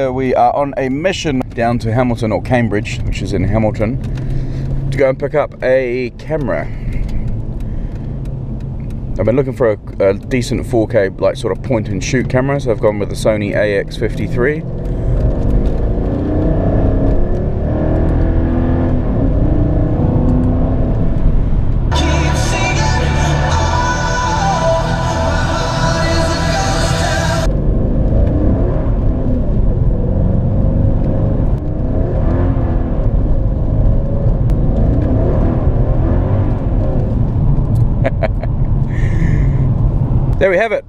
We are on a mission down to Hamilton, or Cambridge, which is in Hamilton, to go and pick up a camera. I've been looking for a decent 4K, like, sort of point and shoot camera, so I've gone with the Sony AX53. There we have it,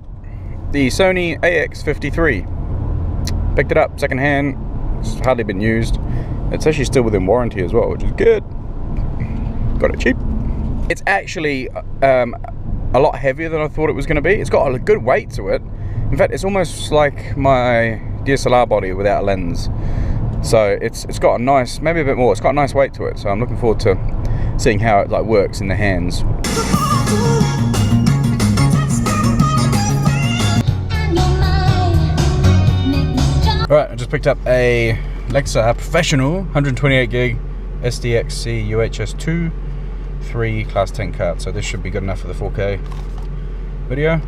the Sony AX53. Picked it up second hand. It's hardly been used. It's actually still within warranty as well, which is good. Got it cheap. It's actually a lot heavier than I thought it was going to be. It's got a good weight to it. In fact, it's almost like my DSLR body without a lens. So it's got a nice, maybe a bit more. It's got a nice weight to it. So I'm looking forward to seeing how it works in the hands. Alright, I just picked up a Lexa Professional 128 gig SDXC UHS2 3 class 10 card, so this should be good enough for the 4K video.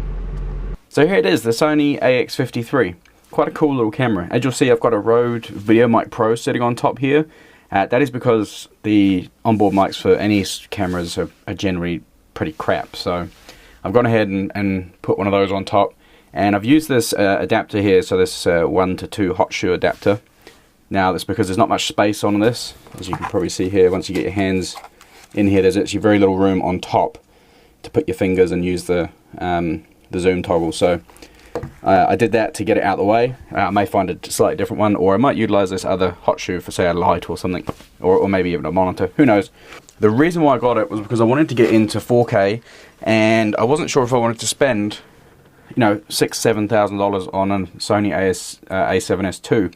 So here it is, the Sony AX53. Quite a cool little camera. As you'll see, I've got a Rode VideoMic Pro sitting on top here. That is because the onboard mics for any cameras are generally pretty crap, so I've gone ahead and put one of those on top. And I've used this adapter here, so this 1 to 2 hot shoe adapter. Now that's because there's not much space on this, as you can probably see here. Once you get your hands in here, there's actually very little room on top to put your fingers and use the zoom toggle. So I did that to get it out of the way. I may find a slightly different one, or I might utilize this other hot shoe for, say, a light or something, or maybe even a monitor, who knows. The reason why I got it was because I wanted to get into 4K, and I wasn't sure if I wanted to spend, you know, $6,000–7,000 on a Sony A7S II.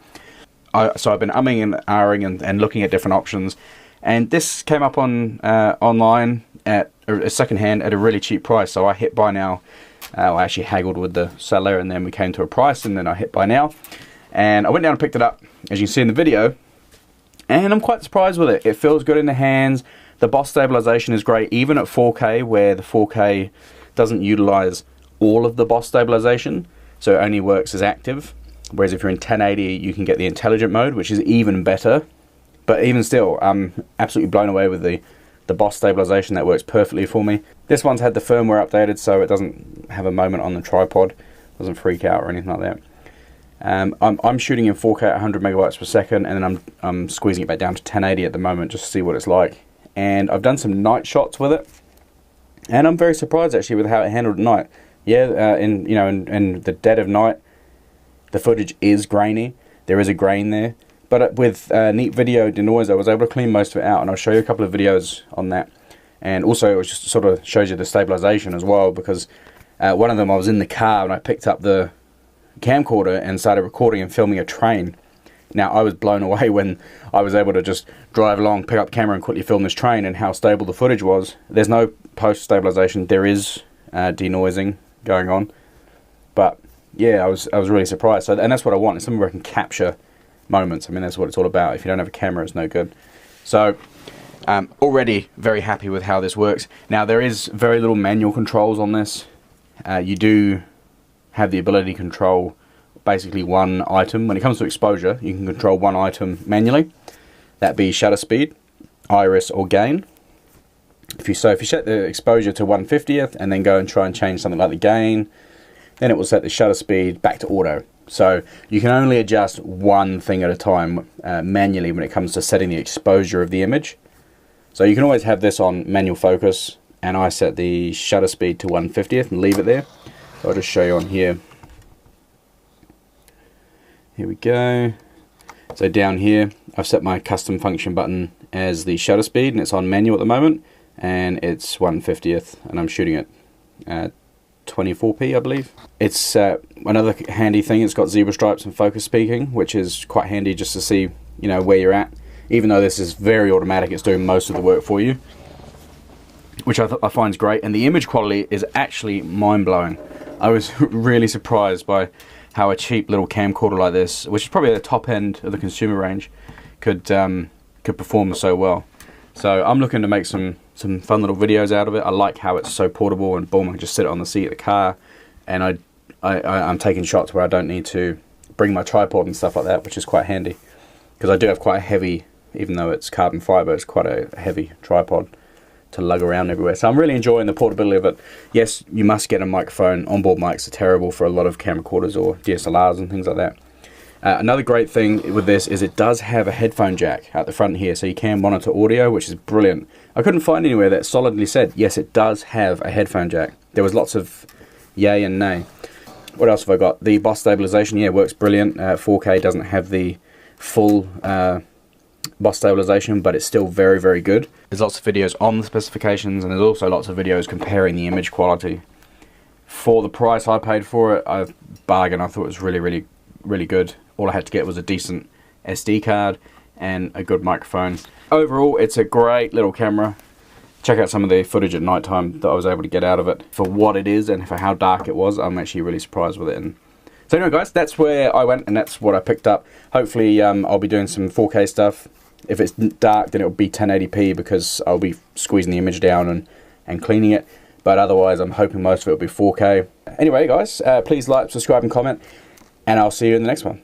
So I've been umming and ahhing and looking at different options, and this came up on online at a second hand at a really cheap price. So I hit buy now. I actually haggled with the seller, and then we came to a price, and then I hit buy now, and I went down and picked it up, as you can see in the video, and I'm quite surprised with it. It feels good in the hands. The boss stabilization is great, even at 4K, where the 4K doesn't utilize all of the boss stabilization, so it only works as active. Whereas if you're in 1080, you can get the intelligent mode, which is even better. But even still, I'm absolutely blown away with the boss stabilization. That works perfectly for me. This one's had the firmware updated, so it doesn't have a moment on the tripod, doesn't freak out or anything like that. I'm shooting in 4K at 100 megabytes per second, and then I'm squeezing it back down to 1080 at the moment just to see what it's like. And I've done some night shots with it, and I'm very surprised actually with how it handled at night. Yeah, in the dead of night, the footage is grainy. There is a grain there, but with neat video denoise, I was able to clean most of it out, and I'll show you a couple of videos on that. And also, it just sort of shows you the stabilization as well, because one of them, I was in the car and I picked up the camcorder and started recording and filming a train. Now, I was blown away when I was able to just drive along, pick up the camera and quickly film this train, and how stable the footage was. There's no post stabilization. There is denoising going on, but yeah, I was really surprised. So, and that's what I want, is something where I can capture moments. I mean, that's what it's all about. If you don't have a camera, it's no good. So already very happy with how this works. Now, there is very little manual controls on this. You do have the ability to control basically one item. When it comes to exposure, you can control one item manually. That be shutter speed, iris, or gain. If you set the exposure to 1/50th and then go and try and change something like the gain, then it will set the shutter speed back to auto. So you can only adjust one thing at a time manually when it comes to setting the exposure of the image. So you can always have this on manual focus, and I set the shutter speed to 1/50th and leave it there. So I'll just show you on here. Here we go. So down here, I've set my custom function button as the shutter speed, and it's on manual at the moment, and it's 1/50th, and I'm shooting at 24p, I believe. It's another handy thing. It's got zebra stripes and focus peaking, which is quite handy just to see, you know, where you're at. Even though this is very automatic, it's doing most of the work for you, which I find is great. And the image quality is actually mind-blowing. I was really surprised by how a cheap little camcorder like this, which is probably at the top end of the consumer range, could perform so well. So I'm looking to make some fun little videos out of it. I like how it's so portable, and boom, I can just sit it on the seat of the car, and I'm taking shots where I don't need to bring my tripod and stuff like that, which is quite handy, because I do have quite a heavy, even though it's carbon fiber, it's quite a heavy tripod to lug around everywhere. So I'm really enjoying the portability of it. Yes, you must get a microphone. Onboard mics are terrible for a lot of camcorders or DSLRs and things like that. Another great thing with this is it does have a headphone jack at the front here, so you can monitor audio, which is brilliant. I couldn't find anywhere that solidly said, yes, it does have a headphone jack. There was lots of yay and nay. What else have I got? The Boss stabilization, yeah, works brilliant. 4K doesn't have the full Boss stabilization, but it's still very, very good. There's lots of videos on the specifications, and there's also lots of videos comparing the image quality. For the price I paid for it, I bargained. I thought it was really, really, really good. All I had to get was a decent SD card and a good microphone. Overall, it's a great little camera. Check out some of the footage at night time that I was able to get out of it. For what it is and for how dark it was, I'm actually really surprised with it. And so anyway, guys, that's where I went and that's what I picked up. Hopefully I'll be doing some 4K stuff. If it's dark, then it'll be 1080p because I'll be squeezing the image down and cleaning it. But otherwise, I'm hoping most of it will be 4K. Anyway, guys, please like, subscribe, and comment. And I'll see you in the next one.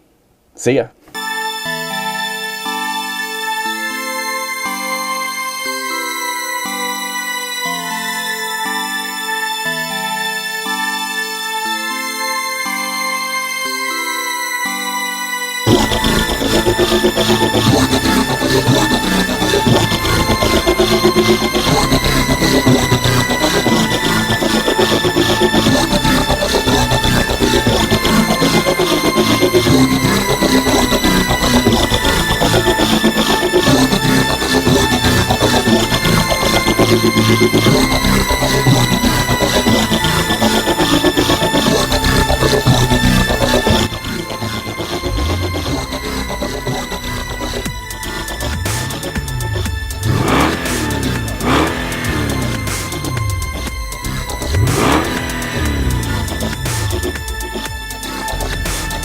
See ya. We'll be right back.